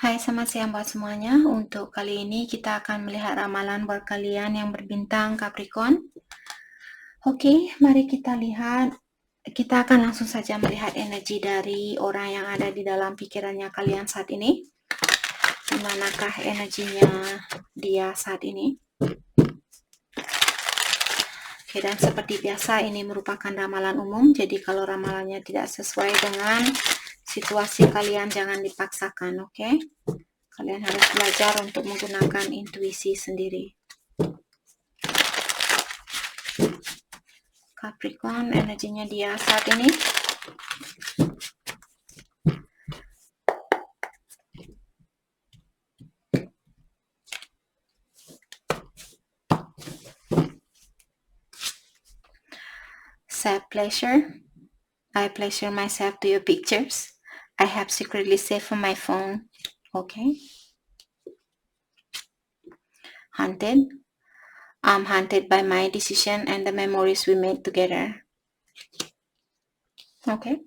Hai, selamat siang buat semuanya. Untuk kali ini kita akan melihat ramalan buat kalian yang berbintang Capricorn. Oke, mari kita lihat. Kita akan langsung saja melihat energi dari orang yang ada di dalam pikirannya kalian saat ini. Di manakah energinya dia saat ini? Oke, dan seperti biasa ini merupakan ramalan umum. Jadi kalau ramalannya tidak sesuai dengan situasi kalian, jangan dipaksakan, oke? Kalian harus belajar untuk menggunakan intuisi sendiri. Capricorn, energinya dia saat ini. Self-pleasure. I pleasure myself to your pictures. I have secretly saved on my phone. Okay. Haunted. I'm haunted by my decision and the memories we made together. Okay.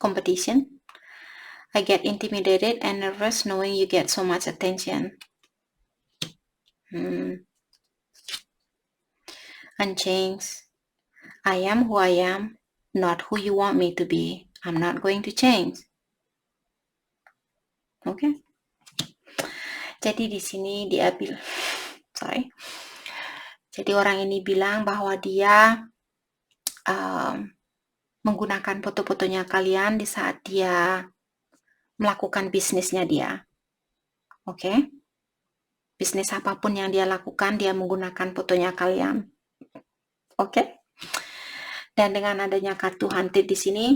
Competition. I get intimidated and nervous knowing you get so much attention. Unchanged. I am who I am, not who you want me to be. I'm not going to change. Okay. Jadi di sini dia bilang, Jadi orang ini bilang bahwa dia menggunakan foto-fotonya kalian di saat dia melakukan bisnisnya dia. Oke? Bisnis apapun yang dia lakukan, dia menggunakan fotonya kalian. Oke? Dan dengan adanya kartu haunted di sini,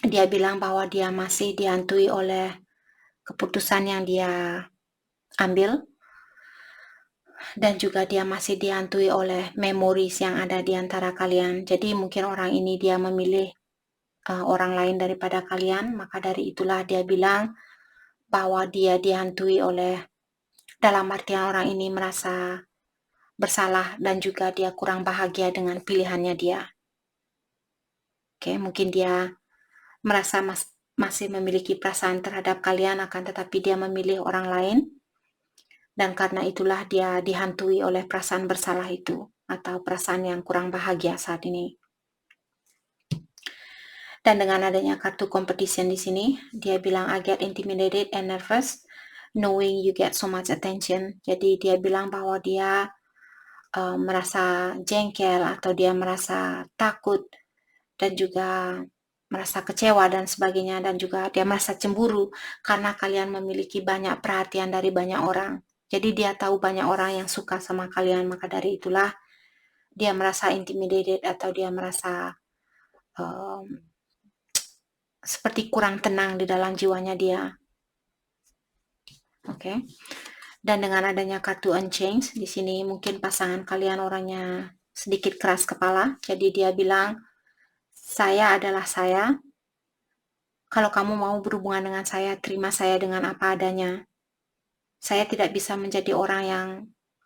dia bilang bahwa dia masih dihantui oleh keputusan yang dia ambil, dan juga dia masih dihantui oleh memories yang ada di antara kalian. Jadi mungkin orang ini dia memilih orang lain daripada kalian, maka dari itulah dia bilang bahwa dia dihantui oleh, dalam artian orang ini merasa bersalah dan juga dia kurang bahagia dengan pilihannya dia. Oke, mungkin dia merasa masih memiliki perasaan terhadap kalian, akan tetapi dia memilih orang lain, dan karena itulah dia dihantui oleh perasaan bersalah itu atau perasaan yang kurang bahagia saat ini. Dan dengan adanya kartu competition di sini, dia bilang I get intimidated and nervous knowing you get so much attention. Jadi dia bilang bahwa dia merasa jengkel atau dia merasa takut dan juga merasa kecewa dan sebagainya, dan juga dia merasa cemburu karena kalian memiliki banyak perhatian dari banyak orang. Jadi dia tahu banyak orang yang suka sama kalian, maka dari itulah dia merasa intimidated atau dia merasa seperti kurang tenang di dalam jiwanya dia. Oke. Dan dengan adanya kartu Unchanged di sini, mungkin pasangan kalian orangnya sedikit keras kepala. Jadi dia bilang, saya adalah saya. Kalau kamu mau berhubungan dengan saya, terima saya dengan apa adanya. Saya tidak bisa menjadi orang yang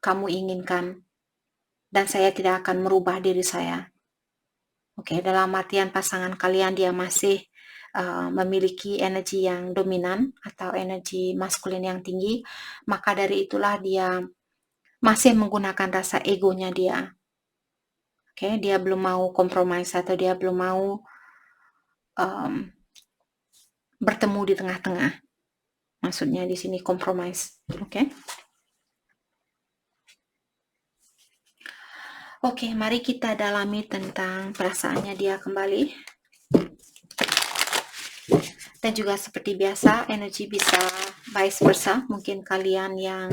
kamu inginkan. Dan saya tidak akan merubah diri saya. Oke, dalam artian pasangan kalian dia masih memiliki energi yang dominan atau energi maskulin yang tinggi, maka dari itulah dia masih menggunakan rasa egonya dia. Oke, dia belum mau kompromis atau dia belum mau bertemu di tengah-tengah. Maksudnya di sini kompromis. Oke. Oke, mari kita dalami tentang perasaannya dia kembali. Dan juga seperti biasa, energi bisa vice versa. Mungkin kalian yang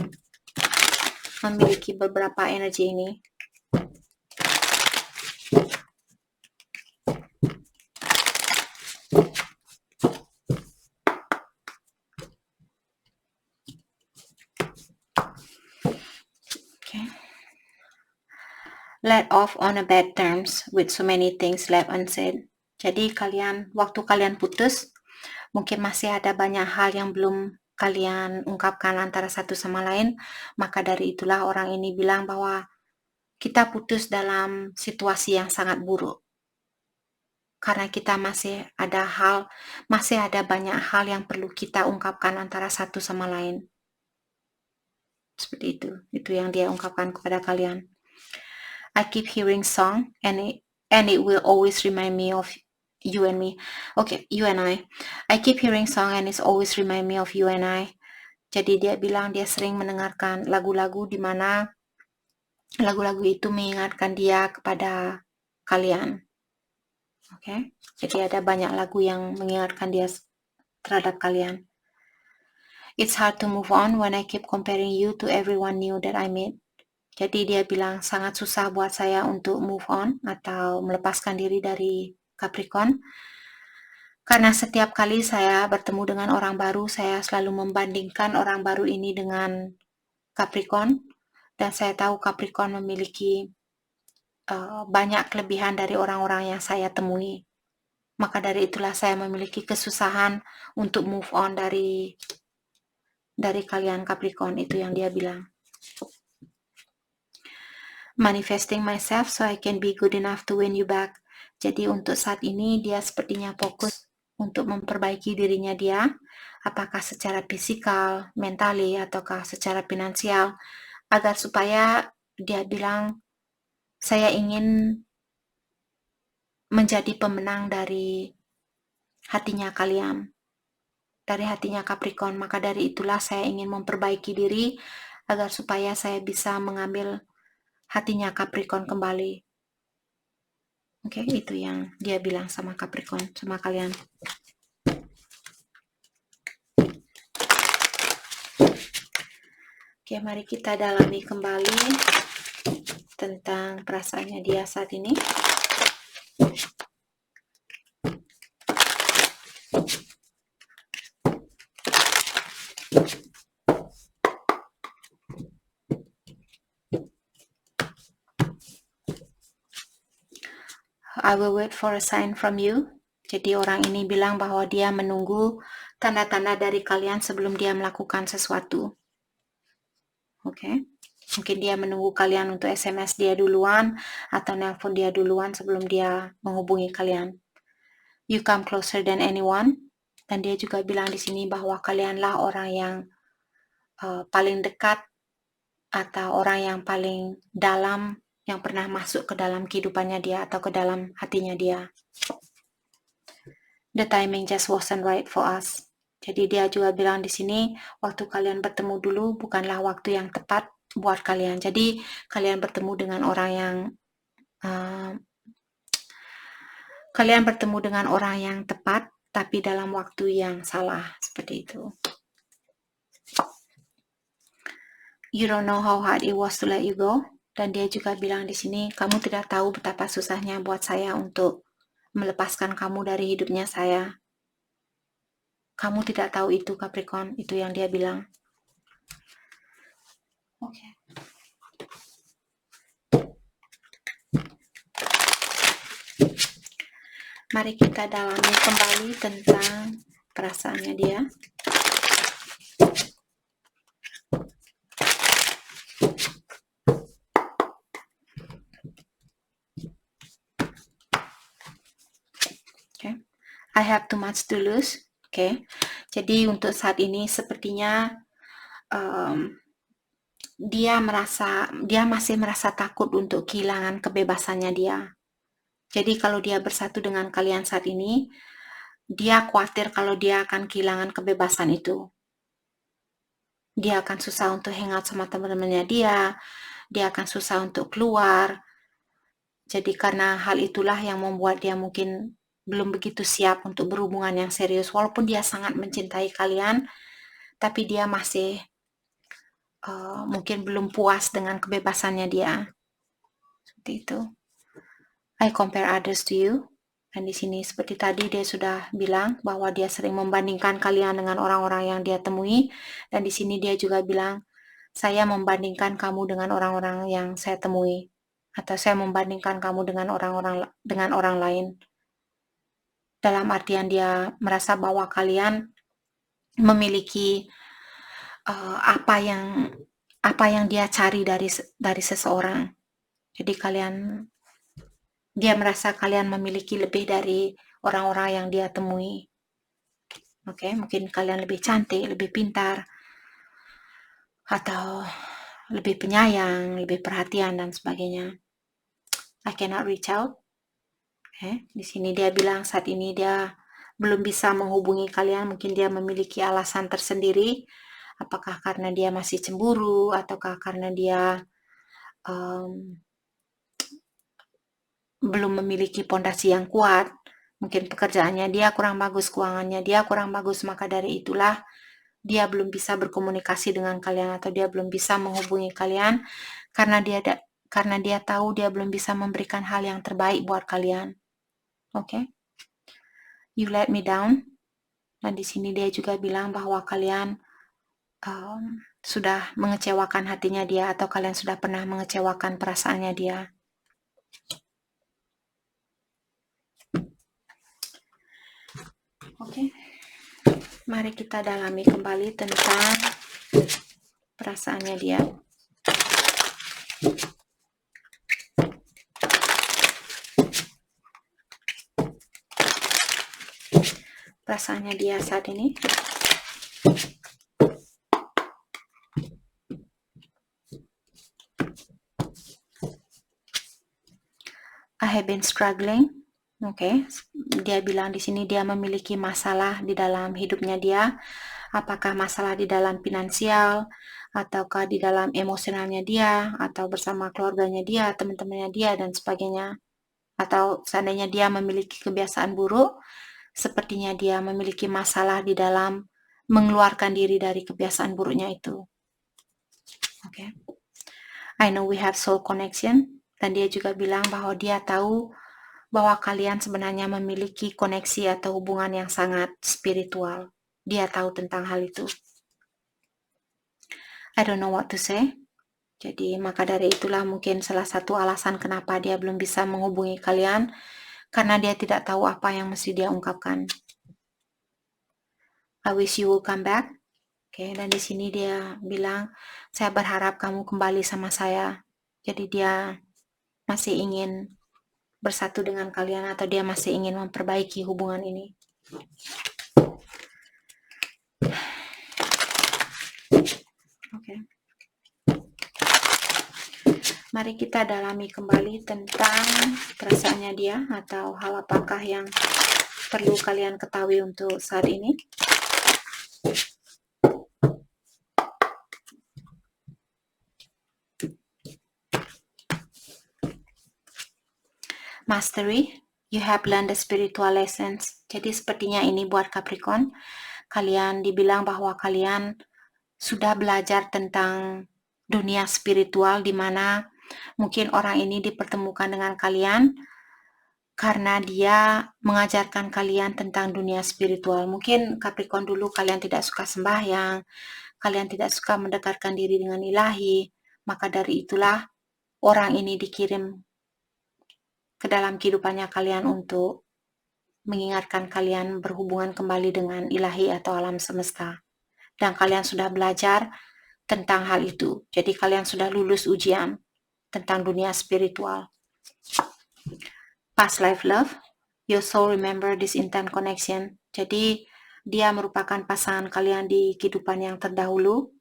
memiliki beberapa energi ini. Okay. Let off on a bad terms with so many things left unsaid. Jadi kalian, waktu kalian putus, mungkin masih ada banyak hal yang belum kalian ungkapkan antara satu sama lain, maka dari itulah orang ini bilang bahwa kita putus dalam situasi yang sangat buruk. karena kita masih ada banyak hal yang perlu kita ungkapkan antara satu sama lain. Seperti itu yang dia ungkapkan kepada kalian. I keep hearing song and it will always remind me of you and me. Okay, you and I. I keep hearing song and it's always remind me of you and I. Jadi dia bilang dia sering mendengarkan lagu-lagu di mana lagu-lagu itu mengingatkan dia kepada kalian. Oke, jadi ada banyak lagu yang mengingatkan dia terhadap kalian. It's hard to move on when I keep comparing you to everyone new that I meet. Jadi dia bilang sangat susah buat saya untuk move on atau melepaskan diri dari Capricorn. Karena setiap kali saya bertemu dengan orang baru, saya selalu membandingkan orang baru ini dengan Capricorn. Dan saya tahu Capricorn memiliki banyak kelebihan dari orang-orang yang saya temui. Maka dari itulah saya memiliki kesusahan untuk move on dari kalian Capricorn, itu yang dia bilang. Manifesting myself so I can be good enough to win you back. Jadi untuk saat ini dia sepertinya fokus untuk memperbaiki dirinya dia, apakah secara fisikal, mentali, ataukah secara finansial, agar supaya dia bilang, saya ingin menjadi pemenang dari hatinya kalian, dari hatinya Capricorn. Maka dari itulah saya ingin memperbaiki diri agar supaya saya bisa mengambil hatinya Capricorn kembali. Oke, itu yang dia bilang sama Capricorn, sama kalian. Oke, mari kita dalami kembali tentang perasaannya dia saat ini. I will wait for a sign from you. Jadi orang ini bilang bahwa dia menunggu tanda-tanda dari kalian sebelum dia melakukan sesuatu. Oke. Mungkin dia menunggu kalian untuk SMS dia duluan atau nelpon dia duluan sebelum dia menghubungi kalian. You come closer than anyone. Dan dia juga bilang di sini bahwa kalianlah orang yang paling dekat atau orang yang paling dalam yang pernah masuk ke dalam kehidupannya dia atau ke dalam hatinya dia. The timing just wasn't right for us. Jadi dia juga bilang di sini, waktu kalian bertemu dulu bukanlah waktu yang tepat buat kalian. Jadi kalian bertemu dengan orang yang tepat, tapi dalam waktu yang salah, seperti itu. You don't know how hard it was to let you go. Dan dia juga bilang di sini, kamu tidak tahu betapa susahnya buat saya untuk melepaskan kamu dari hidupnya saya. Kamu tidak tahu itu, Capricorn. Itu yang dia bilang. Oke. Mari kita dalami kembali tentang perasaannya dia. I have too much to lose. Oke. Jadi untuk saat ini sepertinya dia masih merasa takut untuk kehilangan kebebasannya dia. Jadi kalau dia bersatu dengan kalian saat ini, dia khawatir kalau dia akan kehilangan kebebasan itu. Dia akan susah untuk hangout sama teman-temannya dia akan susah untuk keluar. Jadi karena hal itulah yang membuat dia mungkin belum begitu siap untuk berhubungan yang serius. Walaupun dia sangat mencintai kalian, tapi dia masih mungkin belum puas dengan kebebasannya dia. Seperti itu. I compare others to you. Dan di sini seperti tadi dia sudah bilang bahwa dia sering membandingkan kalian dengan orang-orang yang dia temui. Dan di sini dia juga bilang, saya membandingkan kamu dengan orang-orang yang saya temui. Atau saya membandingkan kamu dengan orang lain. Dalam artian dia merasa bahwa kalian memiliki apa yang dia cari dari seseorang. Jadi kalian Dia merasa kalian memiliki lebih dari orang-orang yang dia temui. Oke, mungkin kalian lebih cantik, lebih pintar, atau lebih penyayang, lebih perhatian, dan sebagainya. I cannot reach out. Di sini dia bilang saat ini dia belum bisa menghubungi kalian, mungkin dia memiliki alasan tersendiri, apakah karena dia masih cemburu, ataukah karena dia belum memiliki pondasi yang kuat, mungkin pekerjaannya dia kurang bagus, keuangannya dia kurang bagus, maka dari itulah dia belum bisa berkomunikasi dengan kalian, atau dia belum bisa menghubungi kalian, karena dia tahu dia belum bisa memberikan hal yang terbaik buat kalian. Oke? You let me down. Dan di sini dia juga bilang bahwa kalian sudah mengecewakan hatinya dia, atau kalian sudah pernah mengecewakan perasaannya dia. Oke. Mari kita dalami kembali tentang perasaannya dia. Perasaannya dia saat ini. I have been struggling. Oke, dia bilang di sini dia memiliki masalah di dalam hidupnya dia. Apakah masalah di dalam finansial, ataukah di dalam emosionalnya dia, atau bersama keluarganya dia, teman-temannya dia, dan sebagainya. Atau seandainya dia memiliki kebiasaan buruk, sepertinya dia memiliki masalah di dalam mengeluarkan diri dari kebiasaan buruknya itu. Oke. I know we have soul connection, dan dia juga bilang bahwa dia tahu bahwa kalian sebenarnya memiliki koneksi atau hubungan yang sangat spiritual. Dia tahu tentang hal itu. I don't know what to say. Jadi maka dari itulah mungkin salah satu alasan kenapa dia belum bisa menghubungi kalian, karena dia tidak tahu apa yang mesti dia ungkapkan. I wish you will come back. Oke, dan di sini dia bilang, saya berharap kamu kembali sama saya. Jadi dia masih ingin bersatu dengan kalian, atau dia masih ingin memperbaiki hubungan ini. Oke. Mari kita dalami kembali tentang perasaannya dia, atau hal apakah yang perlu kalian ketahui untuk saat ini. Mastery, you have learned the spiritual lessons. Jadi sepertinya ini buat Capricorn, kalian dibilang bahwa kalian sudah belajar tentang dunia spiritual, di mana mungkin orang ini dipertemukan dengan kalian karena dia mengajarkan kalian tentang dunia spiritual. Mungkin Capricorn dulu kalian tidak suka sembahyang, kalian tidak suka mendekatkan diri dengan ilahi, maka dari itulah orang ini dikirim ke dalam kehidupannya kalian untuk mengingatkan kalian berhubungan kembali dengan ilahi atau alam semesta. Dan kalian sudah belajar tentang hal itu. Jadi kalian sudah lulus ujian tentang dunia spiritual. Past life love, your soul remember this intent connection. Jadi dia merupakan pasangan kalian di kehidupan yang terdahulu,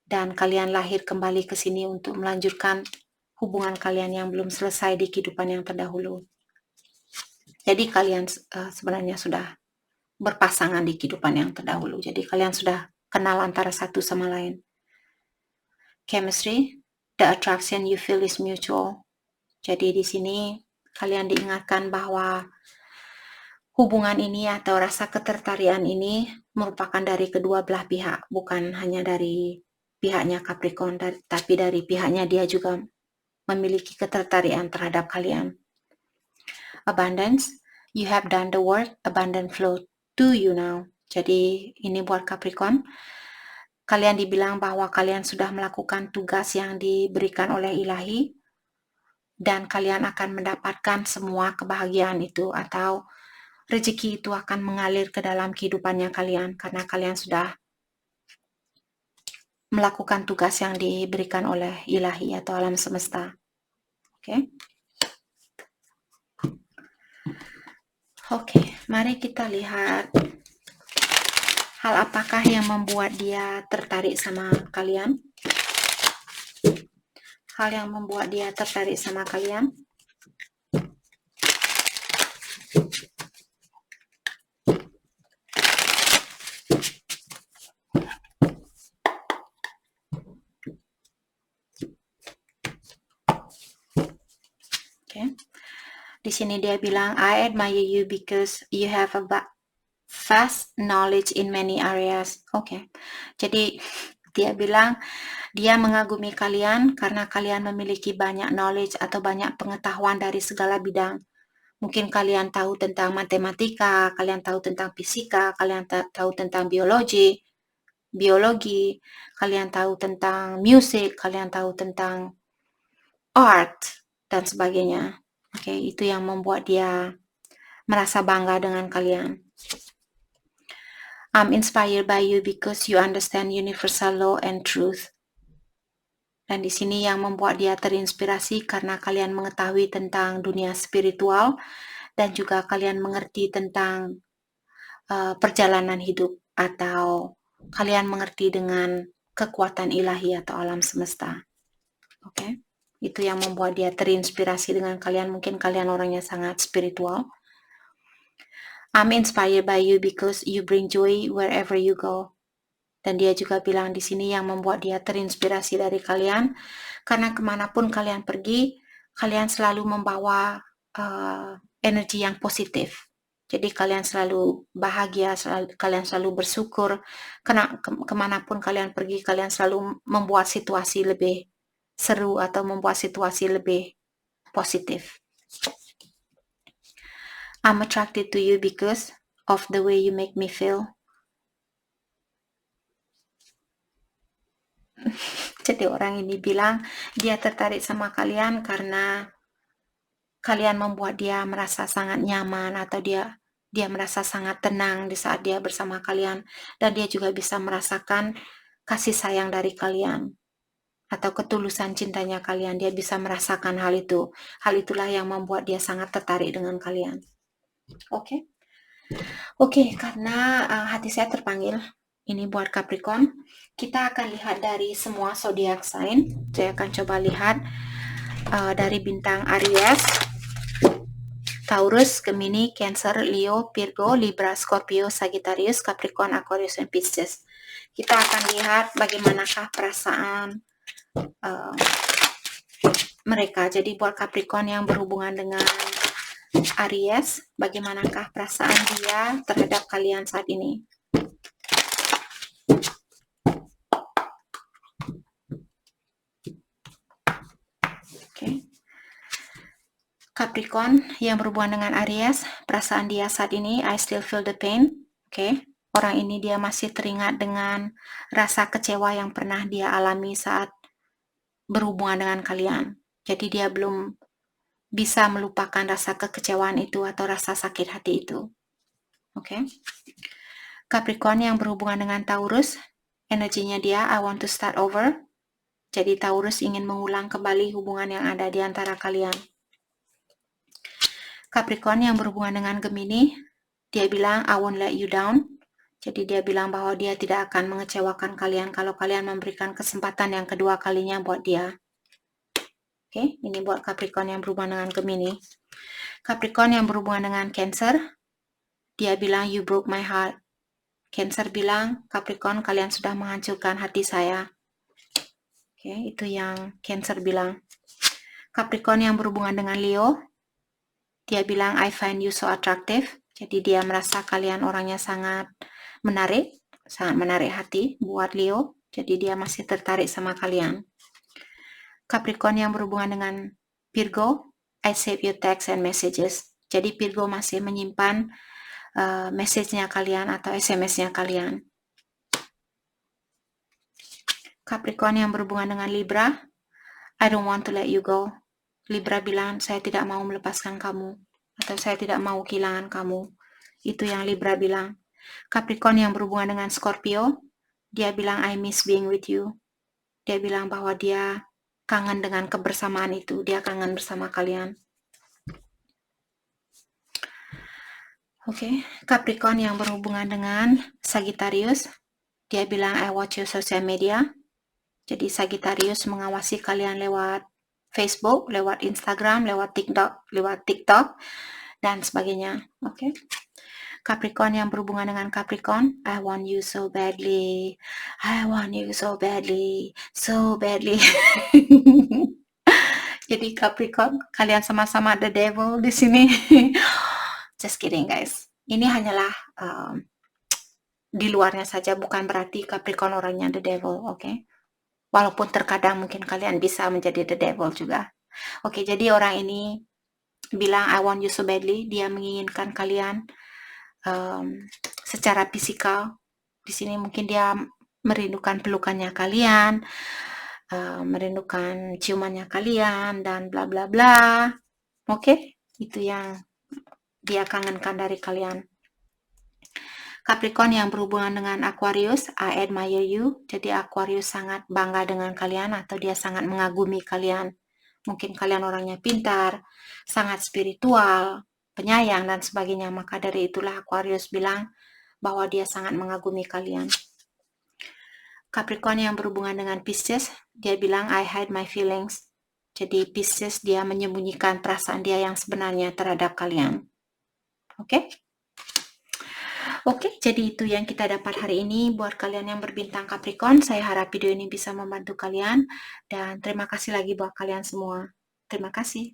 dan kalian lahir kembali ke sini untuk melanjutkan hubungan kalian yang belum selesai di kehidupan yang terdahulu. Jadi kalian sebenarnya sudah berpasangan di kehidupan yang terdahulu. Jadi kalian sudah kenal antara satu sama lain. Chemistry, the attraction you feel is mutual. Jadi di sini kalian diingatkan bahwa hubungan ini atau rasa ketertarikan ini merupakan dari kedua belah pihak, bukan hanya dari pihaknya Capricorn, tapi dari pihaknya dia juga memiliki ketertarikan terhadap kalian. Abundance, you have done the work, abundant flow to you now. Jadi ini buat Capricorn, kalian dibilang bahwa kalian sudah melakukan tugas yang diberikan oleh ilahi, dan kalian akan mendapatkan semua kebahagiaan itu, atau rezeki itu akan mengalir ke dalam kehidupannya kalian, karena kalian sudah melakukan tugas yang diberikan oleh ilahi atau alam semesta. Oke. Oke, mari kita lihat hal apakah yang membuat dia tertarik sama kalian. Hal yang membuat dia tertarik sama kalian. Oke. Di sini dia bilang, I admire you because you have a vast knowledge in many areas. Oke. Jadi dia bilang dia mengagumi kalian karena kalian memiliki banyak knowledge atau banyak pengetahuan dari segala bidang. Mungkin kalian tahu tentang matematika, kalian tahu tentang fisika, kalian tahu tentang biologi, kalian tahu tentang musik, kalian tahu tentang art, dan sebagainya. Oke, itu yang membuat dia merasa bangga dengan kalian. I'm inspired by you because you understand universal law and truth. Dan di sini yang membuat dia terinspirasi karena kalian mengetahui tentang dunia spiritual dan juga kalian mengerti tentang perjalanan hidup atau kalian mengerti dengan kekuatan ilahi atau alam semesta. Oke. Itu yang membuat dia terinspirasi dengan kalian. Mungkin kalian orangnya sangat spiritual. I'm inspired by you because you bring joy wherever you go. Dan dia juga bilang di sini yang membuat dia terinspirasi dari kalian, karena kemanapun kalian pergi, kalian selalu membawa energi yang positif. Jadi kalian selalu bahagia, kalian selalu bersyukur, karena kemanapun kalian pergi, kalian selalu membuat situasi lebih seru atau membuat situasi lebih positif. I'm attracted to you because of the way you make me feel. Jadi orang ini bilang dia tertarik sama kalian karena kalian membuat dia merasa sangat nyaman atau dia merasa sangat tenang di saat dia bersama kalian, dan dia juga bisa merasakan kasih sayang dari kalian atau ketulusan cintanya kalian. Dia bisa merasakan hal itu. Hal itulah yang membuat dia sangat tertarik dengan kalian. Oke. Oke, karena hati saya terpanggil ini buat Capricorn, kita akan lihat dari semua zodiak sign. Saya akan coba lihat dari bintang Aries, Taurus, Gemini, Cancer, Leo, Virgo, Libra, Scorpio, Sagittarius, Capricorn, Aquarius, dan Pisces. Kita akan lihat bagaimanakah perasaan mereka. Jadi buat Capricorn yang berhubungan dengan Aries, bagaimanakah perasaan dia terhadap kalian saat ini? Oke. Capricorn yang berhubungan dengan Aries, perasaan dia saat ini, I still feel the pain. Oke. Orang ini dia masih teringat dengan rasa kecewa yang pernah dia alami saat berhubungan dengan kalian. Jadi dia belum bisa melupakan rasa kekecewaan itu atau rasa sakit hati itu. Oke. Capricorn yang berhubungan dengan Taurus, energinya dia I want to start over. Jadi Taurus ingin mengulang kembali hubungan yang ada di antara kalian. Capricorn yang berhubungan dengan Gemini, dia bilang I won't let you down. Jadi dia bilang bahwa dia tidak akan mengecewakan kalian kalau kalian memberikan kesempatan yang kedua kalinya buat dia. Oke, ini buat Capricorn yang berhubungan dengan Gemini. Capricorn yang berhubungan dengan Cancer, dia bilang you broke my heart. Cancer bilang, Capricorn kalian sudah menghancurkan hati saya. Oke, itu yang Cancer bilang. Capricorn yang berhubungan dengan Leo, dia bilang I find you so attractive. Jadi dia merasa kalian orangnya sangat menarik hati buat Leo. Jadi dia masih tertarik sama kalian. Capricorn yang berhubungan dengan Virgo, I save your text and messages. Jadi Virgo masih menyimpan message-nya kalian atau SMS-nya kalian. Capricorn yang berhubungan dengan Libra, I don't want to let you go. Libra bilang, saya tidak mau melepaskan kamu, atau saya tidak mau kehilangan kamu. Itu yang Libra bilang. Capricorn yang berhubungan dengan Scorpio, dia bilang, I miss being with you. Dia bilang bahwa dia kangen dengan kebersamaan itu, dia kangen bersama kalian. Oke, Capricorn yang berhubungan dengan Sagittarius, dia bilang I watch your social media. Jadi Sagittarius mengawasi kalian lewat Facebook, lewat Instagram, lewat TikTok dan sebagainya. Oke. Capricorn yang berhubungan dengan Capricorn, I want you so badly. I want you so badly. So badly. Jadi Capricorn, kalian sama-sama the devil di sini. Just kidding guys. Ini hanyalah di luarnya saja, bukan berarti Capricorn orangnya the devil, oke? Walaupun terkadang mungkin kalian bisa menjadi the devil juga. Oke, jadi orang ini bilang I want you so badly, dia menginginkan kalian secara fisikal. Di sini mungkin dia merindukan pelukannya kalian, merindukan ciumannya kalian, dan bla bla bla. Oke, itu yang dia kangenkan dari kalian. Capricorn yang berhubungan dengan Aquarius, I admire you. Jadi Aquarius sangat bangga dengan kalian atau dia sangat mengagumi kalian. Mungkin kalian orangnya pintar, sangat spiritual, penyayang dan sebagainya. Maka dari itulah Aquarius bilang bahwa dia sangat mengagumi kalian. Capricorn yang berhubungan dengan Pisces, dia bilang I hide my feelings. Jadi Pisces dia menyembunyikan perasaan dia yang sebenarnya terhadap kalian. Oke? Oke, jadi itu yang kita dapat hari ini buat kalian yang berbintang Capricorn. Saya harap video ini bisa membantu kalian dan terima kasih lagi buat kalian semua. Terima kasih.